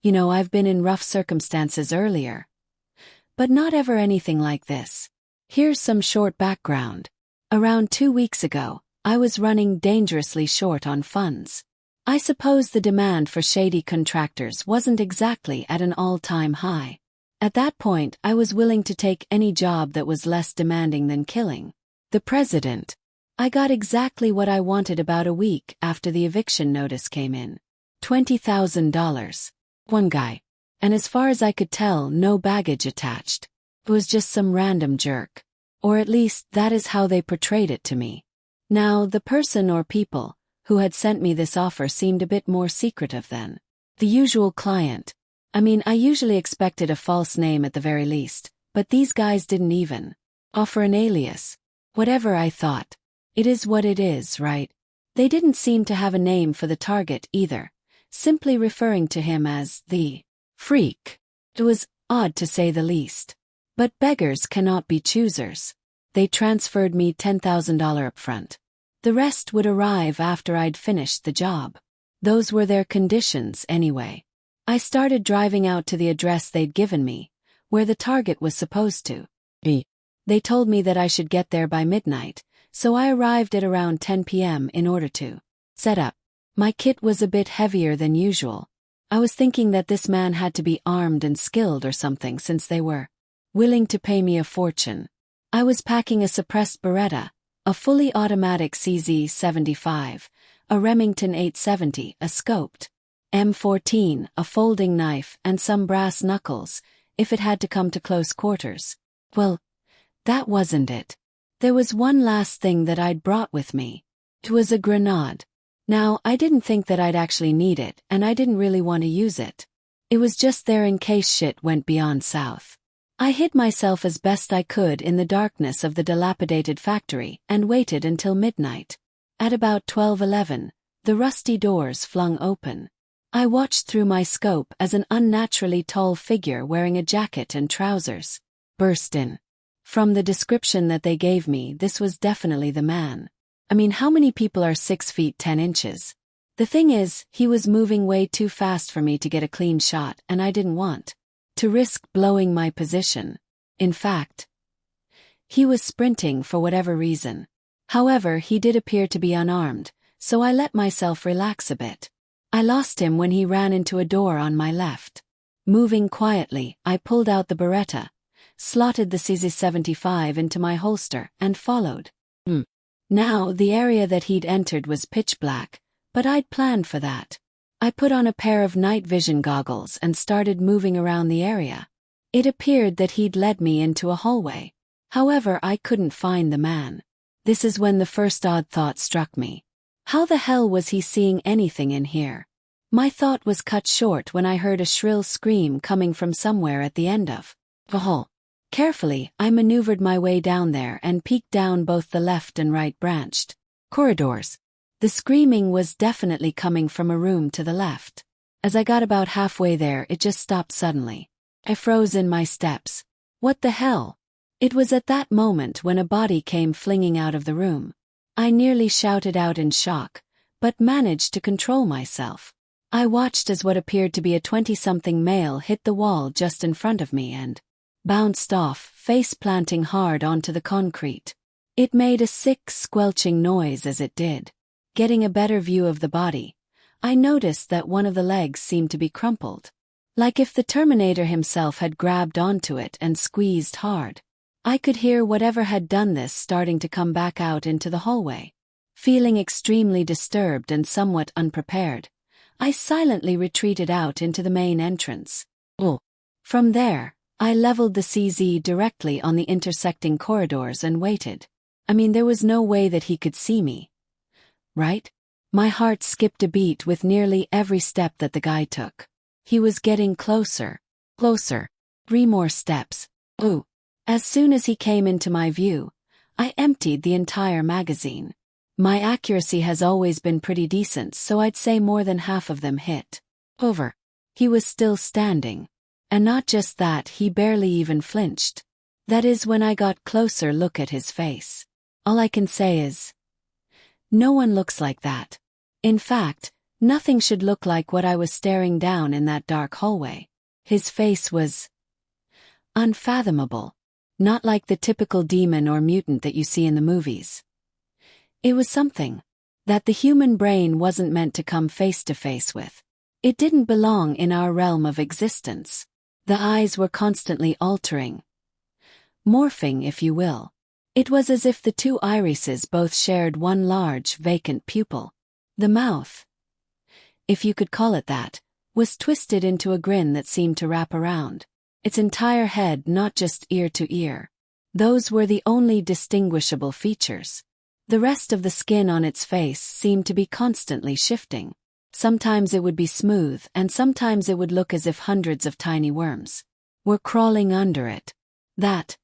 I've been in rough circumstances earlier. But not ever anything like this. Here's some short background. Around 2 weeks ago, I was running dangerously short on funds. I suppose the demand for shady contractors wasn't exactly at an all-time high. At that point, I was willing to take any job that was less demanding than killing the president. I got exactly what I wanted about a week after the eviction notice came in. $20,000. One guy. And as far as I could tell, no baggage attached. It was just some random jerk. Or at least, that is how they portrayed it to me. Now, the person or people who had sent me this offer seemed a bit more secretive than the usual client. I usually expected a false name at the very least, but these guys didn't even offer an alias. Whatever, I thought. It is what it is, right? They didn't seem to have a name for the target either, simply referring to him as the freak. It was odd to say the least. But beggars cannot be choosers. They transferred me $10,000 upfront. The rest would arrive after I'd finished the job. Those were their conditions anyway. I started driving out to the address they'd given me, where the target was supposed to be. They told me that I should get there by midnight, so I arrived at around 10 p.m. in order to set up. My kit was a bit heavier than usual. I was thinking that this man had to be armed and skilled or something since they were willing to pay me a fortune. I was packing a suppressed Beretta, a fully automatic CZ-75, a Remington 870, a scoped M14, a folding knife, and some brass knuckles, if it had to come to close quarters. Well, that wasn't it. There was one last thing that I'd brought with me. It was a grenade. Now, I didn't think that I'd actually need it, and I didn't really want to use it. It was just there in case shit went beyond south. I hid myself as best I could in the darkness of the dilapidated factory and waited until midnight. At about 12:11, the rusty doors flung open. I watched through my scope as an unnaturally tall figure wearing a jacket and trousers burst in. From the description that they gave me, this was definitely the man. How many people are 6 feet 10 inches? The thing is, he was moving way too fast for me to get a clean shot, and I didn't want to risk blowing my position. In fact, he was sprinting for whatever reason. However, he did appear to be unarmed, so I let myself relax a bit. I lost him when he ran into a door on my left. Moving quietly, I pulled out the Beretta, slotted the CZ-75 into my holster, and followed. Now, the area that he'd entered was pitch black, but I'd planned for that. I put on a pair of night vision goggles and started moving around the area. It appeared that he'd led me into a hallway. However, I couldn't find the man. This is when the first odd thought struck me. How the hell was he seeing anything in here? My thought was cut short when I heard a shrill scream coming from somewhere at the end of the hall. Carefully, I maneuvered my way down there and peeked down both the left and right branched corridors. The screaming was definitely coming from a room to the left. As I got about halfway there, it just stopped suddenly. I froze in my steps. What the hell? It was at that moment when a body came flinging out of the room. I nearly shouted out in shock, but managed to control myself. I watched as what appeared to be a 20-something male hit the wall just in front of me and bounced off, face planting hard onto the concrete. It made a sick, squelching noise as it did. Getting a better view of the body, I noticed that one of the legs seemed to be crumpled. Like if the Terminator himself had grabbed onto it and squeezed hard. I could hear whatever had done this starting to come back out into the hallway. Feeling extremely disturbed and somewhat unprepared, I silently retreated out into the main entrance. From there, I leveled the CZ directly on the intersecting corridors and waited. There was no way that he could see me. Right? My heart skipped a beat with nearly every step that the guy took. He was getting closer. Closer. 3 more steps. As soon as he came into my view, I emptied the entire magazine. My accuracy has always been pretty decent, so I'd say more than half of them hit. Over. He was still standing. And not just that, he barely even flinched. That is when I got closer look at his face. All I can say is, no one looks like that. In fact, Nothing should look like what I was staring down in that dark hallway. His face was unfathomable. Not like the typical demon or mutant that you see in the movies. It was something that the human brain wasn't meant to come face to face with. It didn't belong in our realm of existence. The eyes were constantly altering. Morphing, if you will. It was as if the two irises both shared one large, vacant pupil. The mouth, if you could call it that, was twisted into a grin that seemed to wrap around its entire head, not just ear to ear. Those were the only distinguishable features. The rest of the skin on its face seemed to be constantly shifting. Sometimes it would be smooth, and sometimes it would look as if hundreds of tiny worms were crawling under it. That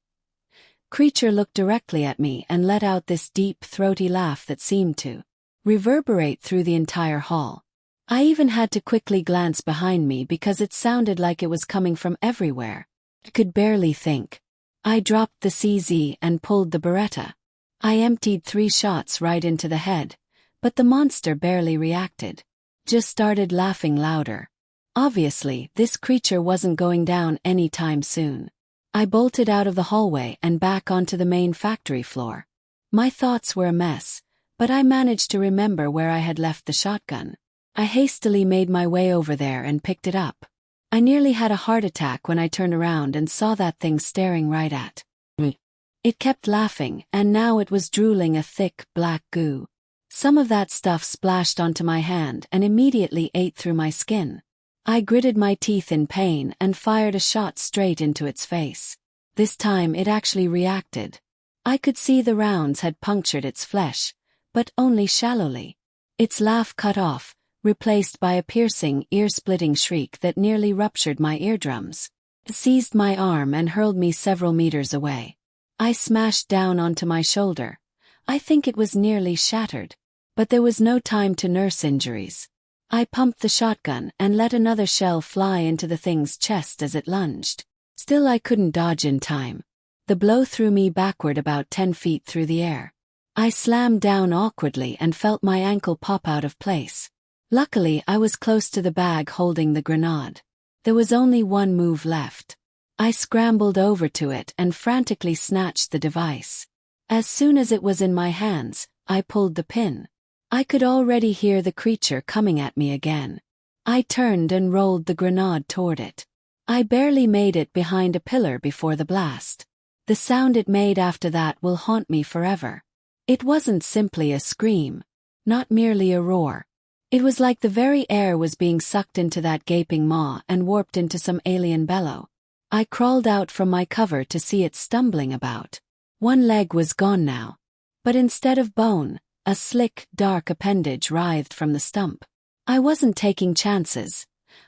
creature looked directly at me and let out this deep, throaty laugh that seemed to reverberate through the entire hall. I even had to quickly glance behind me because it sounded like it was coming from everywhere. I could barely think. I dropped the CZ and pulled the Beretta. I emptied 3 shots right into the head, but the monster barely reacted. Just started laughing louder. Obviously, this creature wasn't going down anytime soon. I bolted out of the hallway and back onto the main factory floor. My thoughts were a mess, but I managed to remember where I had left the shotgun. I hastily made my way over there and picked it up. I nearly had a heart attack when I turned around and saw that thing staring right at me. It kept laughing, and now it was drooling a thick, black goo. Some of that stuff splashed onto my hand and immediately ate through my skin. I gritted my teeth in pain and fired a shot straight into its face. This time it actually reacted. I could see the rounds had punctured its flesh, but only shallowly. Its laugh cut off, replaced by a piercing, ear-splitting shriek that nearly ruptured my eardrums. It seized my arm and hurled me several meters away. I smashed down onto my shoulder. I think it was nearly shattered. But there was no time to nurse injuries. I pumped the shotgun and let another shell fly into the thing's chest as it lunged. Still, I couldn't dodge in time. The blow threw me backward about 10 feet through the air. I slammed down awkwardly and felt my ankle pop out of place. Luckily, I was close to the bag holding the grenade. There was only one move left. I scrambled over to it and frantically snatched the device. As soon as it was in my hands, I pulled the pin. I could already hear the creature coming at me again. I turned and rolled the grenade toward it. I barely made it behind a pillar before the blast. The sound it made after that will haunt me forever. It wasn't simply a scream. Not merely a roar. It was like the very air was being sucked into that gaping maw and warped into some alien bellow. I crawled out from my cover to see it stumbling about. One leg was gone now. But instead of bone, a slick, dark appendage writhed from the stump. I wasn't taking chances.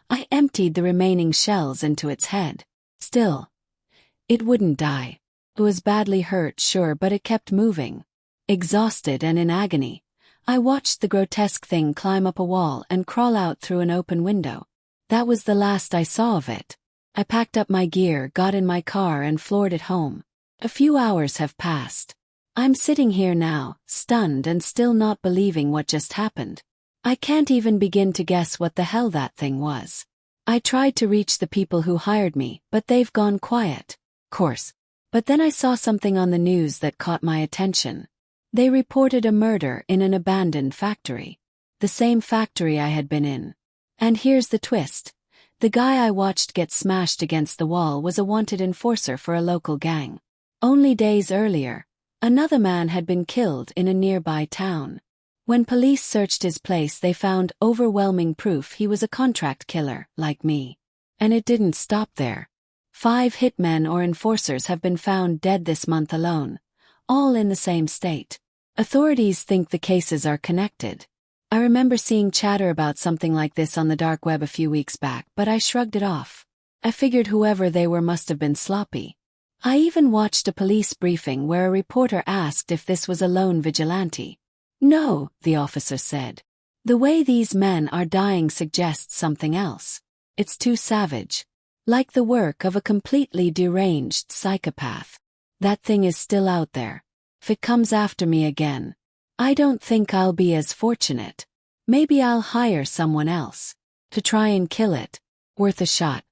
I emptied the remaining shells into its head. Still, it wouldn't die. It was badly hurt, sure, but it kept moving. Exhausted and in agony, I watched the grotesque thing climb up a wall and crawl out through an open window. That was the last I saw of it. I packed up my gear, got in my car and floored it home. A few hours have passed. I'm sitting here now, stunned and still not believing what just happened. I can't even begin to guess what the hell that thing was. I tried to reach the people who hired me, but they've gone quiet. Course. But then I saw something on the news that caught my attention. They reported a murder in an abandoned factory. The same factory I had been in. And here's the twist. The guy I watched get smashed against the wall was a wanted enforcer for a local gang. Only days earlier, another man had been killed in a nearby town. When police searched his place, they found overwhelming proof he was a contract killer, like me. And it didn't stop there. 5 hitmen or enforcers have been found dead this month alone, all in the same state. Authorities think the cases are connected. I remember seeing chatter about something like this on the dark web a few weeks back, but I shrugged it off. I figured whoever they were must have been sloppy. I even watched a police briefing where a reporter asked if this was a lone vigilante. No, the officer said. The way these men are dying suggests something else. It's too savage. Like the work of a completely deranged psychopath. That thing is still out there. If it comes after me again, I don't think I'll be as fortunate. Maybe I'll hire someone else to try and kill it. Worth a shot.